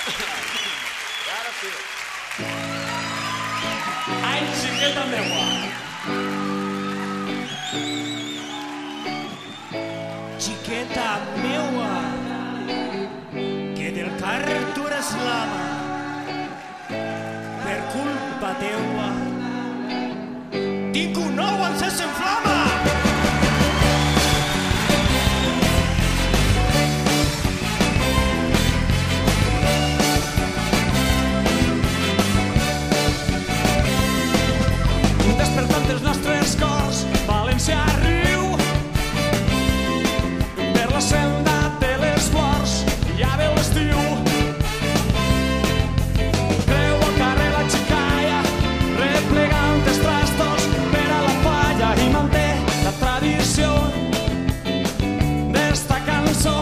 Ara sí. Ai, xiqueta meua. Xiqueta meua, que del carrer tu eres l'ama, per culpa teua, tinc un ou encès en flama. Despertant els nostres cors, València riu, per la senda de les flors, ja ve l'estiu. Creu al carrer la xicalla, replegant els trastos per a la falla, i manté la tradició d'esta cançó.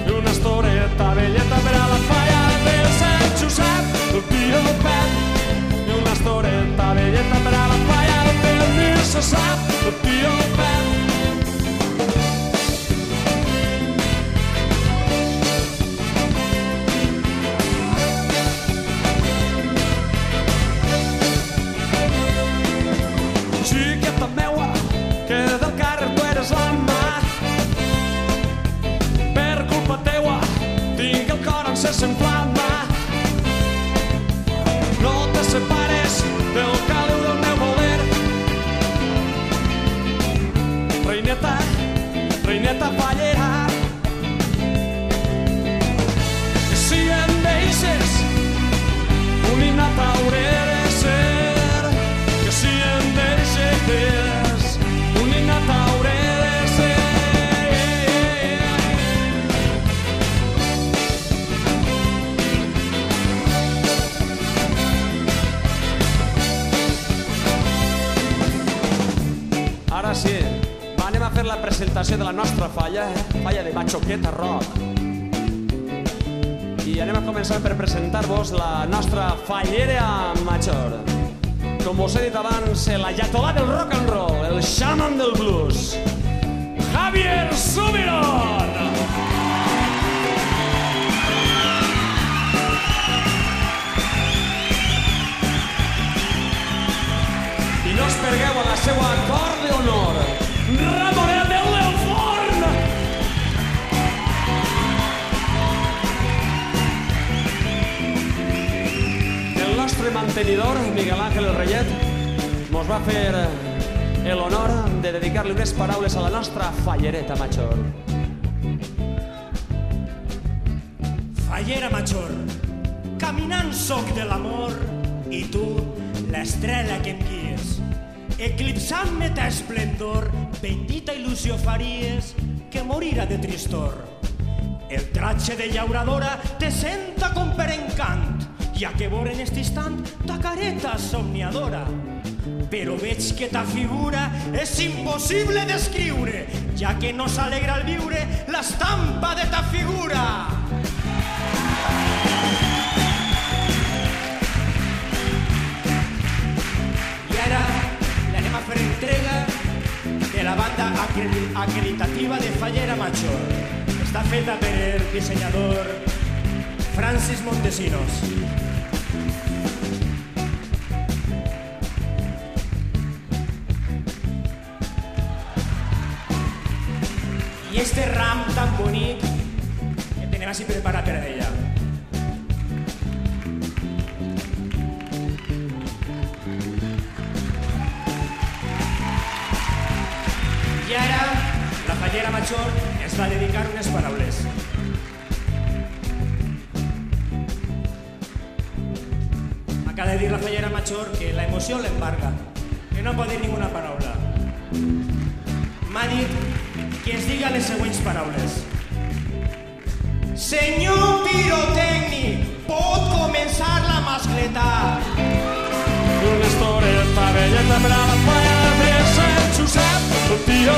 I una estoreta velleta per a la falla del Sant Josep, del tio Pep. I una estoreta velleta per a la falla del Mir se sap, del tio Pep. Xiqueta meua, que del carrer tu eres l'ama, per culpa teua tinc el cor encès en flama. No te separes del càliu del meu voler, reineta, reineta fallera. Si em deixes, un innat hauré de ser, que si em deixes, un innat hauré de ser. Ara sí, anem a fer la presentació de la nostra falla, falla de Machoqueta Rock. I anem a començar per presentar-vos la nostra fallera major. Com us he dit abans, l'ayatolà del rock and roll, el xaman del blues, Javier Subirón. I no us pergueu a la seva cor d'honor, Ramonet del Forn. El nostre mantenidor, Miguel Ángel el Reyet, mos va fer l'honor de dedicar-li unes paraules a la nostra fallereta major. Fallera major, caminant soc de l'amor, i tu, l'estrela que em guies, eclipsant-me ta esplendor, bendita il·lusió faries que morira de tristor. El tratge de llauradora te senta com per encant, ja que vora en este instant ta careta somniadora. Però veig que ta figura és impossible descriure, ja que no s'alegra al viure l'estampa de ta figura. I ara l'anem a fer entrega de la banda acreditativa de Fallera Major. Està feta per el dissenyador Francis Montesinos. I este ram tan bonic que tenem així preparat per a ella. I ara la Fallera Major ens va dedicar unes paraules. Acaba de dir la Fallera Major que la emoció l'embarga, que no pot dir ninguna paraula. M'ha dit que ens diga les següents paraules. Senyor pirotècnic, pot començar la mascleta. Una estoreta velleta per a la falla de Sant Josep, el tio